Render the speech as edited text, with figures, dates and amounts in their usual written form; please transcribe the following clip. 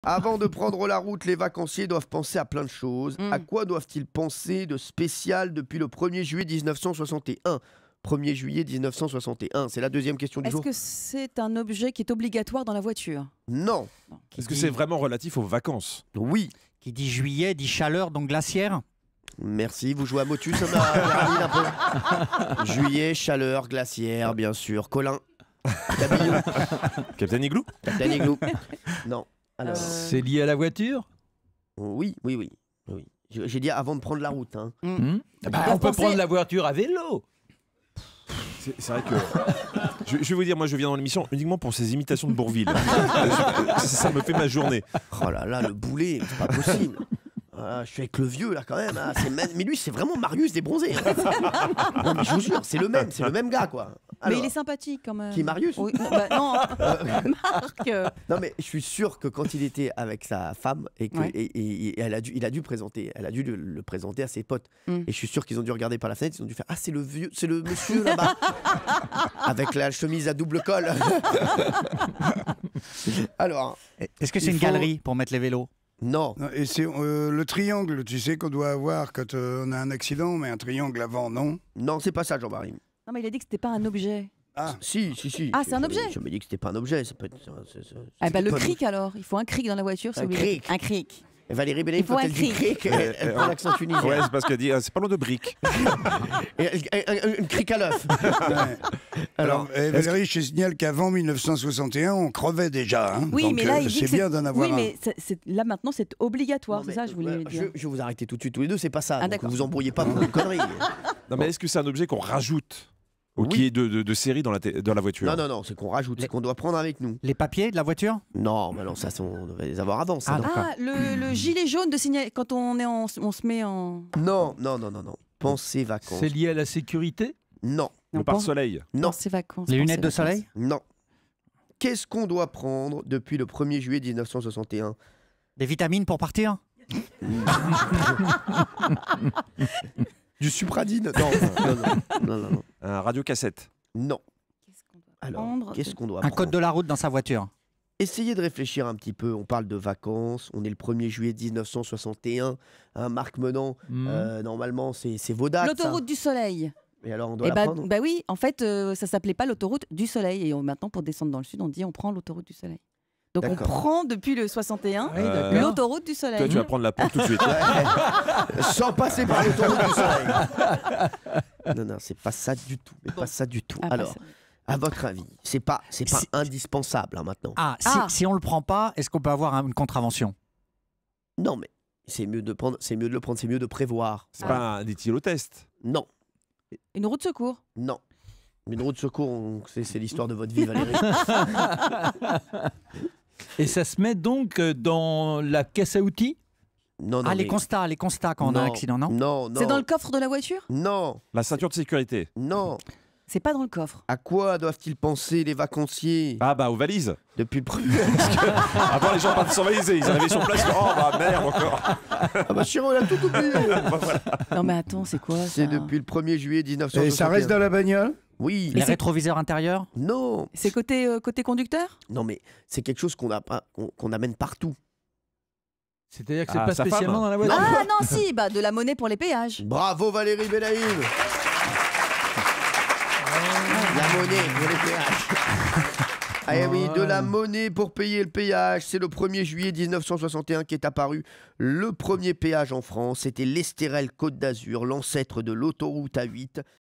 Avant de prendre la route, les vacanciers doivent penser à plein de choses. À quoi doivent-ils penser de spécial depuis le 1er juillet 1961 1er juillet 1961, c'est la deuxième question du Est-ce jour. que c'est un objet qui est obligatoire dans la voiture? Non. Est-ce que c'est vraiment relatif aux vacances? Oui. Qui dit juillet, dit chaleur, donc glaciaire. Merci, vous jouez à Motus, ça m'a ravi un peu. Juillet, chaleur, glaciaire, bien sûr. Colin. Captain Igloo? Captain Igloo. Non. Alors, C'est lié à la voiture? oui. J'ai dit avant de prendre la route. Hein. On peut prendre la voiture à vélo. C'est vrai que... Je vais vous dire, moi je viens dans l'émission uniquement pour ces imitations de Bourvil. Ça me fait ma journée. Oh là là, le boulet, c'est pas possible. Ah, je suis avec le vieux là quand même. Hein. Mais lui, c'est vraiment Marius débronzé. Hein. Non, mais je vous jure, c'est le même gars quoi. Alors, mais il est sympathique quand même. Qui, Marius? Oui, non, Marc. Non mais je suis sûr que quand il était avec sa femme et que Ouais. il a dû le présenter à ses potes. Et je suis sûr qu'ils ont dû regarder par la fenêtre, ils ont dû faire c'est le monsieur là-bas avec la chemise à double col. Alors, Est-ce que c'est une galerie pour mettre les vélos? non. Et c'est le triangle, tu sais, qu'on doit avoir quand on a un accident, mais un triangle avant, non? Non, c'est pas ça, Jean-Marie. Non, mais il a dit que c'était pas un objet. Ah, Si. Ah, c'est un objet. Je me dis que c'était pas un objet. Ça peut être, Ah bah, le pas un cric alors. Il faut un cric dans la voiture. Un obligé. cric. Un cric. Et Valérie Bellay, Il faut quand un elle dit cric. cric, elle prend l'accent tunisien. Ouais, c'est parce qu'elle dit c'est pas loin de briques. Une cric à l'œuf. ouais. Alors, Valérie, je te signale qu'avant 1961, on crevait déjà. Hein. Oui, donc, mais là, il dit c'est que bien d'en avoir Oui, un. mais là maintenant, c'est obligatoire. Non, C'est mais, ça, je voulais dire. je vais vous arrêter tout de suite tous les deux, c'est pas ça. Ah, Donc d'accord. vous embrouillez pas pour une connerie. Non mais est-ce que c'est un objet qu'on rajoute ou Oui. qui est de série dans la voiture? Non, c'est qu'on rajoute, c'est qu'on doit prendre avec nous. Les papiers de la voiture? Non, mais non, ça, on devait les avoir avant. Ça, Ah, non. d'accord. Ah, le gilet jaune de signal quand on se met en. Non. Pensez vacances. C'est lié à la sécurité? Non, Le pare-soleil? non, C'est vacances. Les lunettes de pensez vacances. soleil? non. Qu'est-ce qu'on doit prendre depuis le 1er juillet 1961? Des vitamines pour partir? Du supradine? Non. Un radiocassette? Non. Qu'est-ce qu'on doit Alors, prendre qu'est-ce qu'on doit Un prendre? code de la route dans sa voiture? Essayez de réfléchir un petit peu. On parle de vacances. On est le 1er juillet 1961. Marc Menant, normalement, c'est vos dates. L'autoroute du soleil. Et alors, on doit Eh la bah, prendre? bah oui, en fait, ça s'appelait pas l'autoroute du soleil. Et maintenant, pour descendre dans le sud, on dit on prend l'autoroute du soleil. Donc on D'accord. prend depuis le 61 Oui, d'accord. l'autoroute du soleil. Toi tu vas prendre la porte tout de suite. Sans passer par l'autoroute du soleil. Non, c'est pas ça du tout. Mais pas ça du tout. Ah, bah, Alors, à votre avis, c'est pas indispensable hein, maintenant. Ah, Ah. si on le prend pas, est-ce qu'on peut avoir une contravention? Non, mais c'est mieux de le prendre, c'est mieux de prévoir. C'est pas un éthylotest? Non. Une roue de secours. Non. Une roue de secours, c'est l'histoire de votre vie, Valérie. Et ça se met donc dans la caisse à outils? Non, Ah, mais- les constats quand on a un accident, non? Non. C'est dans le coffre de la voiture? Non. La ceinture de sécurité? Non. C'est pas dans le coffre. À quoi doivent-ils penser les vacanciers Ah bah aux valises. depuis le premier? Avant les gens partent sans valise, ils arrivaient sur place. Oh bah merde encore. Ah bah Chiro, il a tout oublié. Non mais attends, c'est quoi ça? C'est depuis le 1er juillet 1961. Et ça reste dans la bagnole? Oui. Les rétroviseurs intérieurs? Non. C'est côté conducteur? Non, mais c'est quelque chose qu'on amène partout. C'est-à-dire que c'est Ah, pas sa spécialement femme. dans la voiture? Ah non, si, bah de la monnaie pour les péages. Bravo Valérie Bellaïm. La monnaie pour les péages. Ah oui, de la monnaie pour payer le péage. C'est le 1er juillet 1961 qu'est apparu le premier péage en France. C'était l'Estérel Côte d'Azur, l'ancêtre de l'autoroute A8.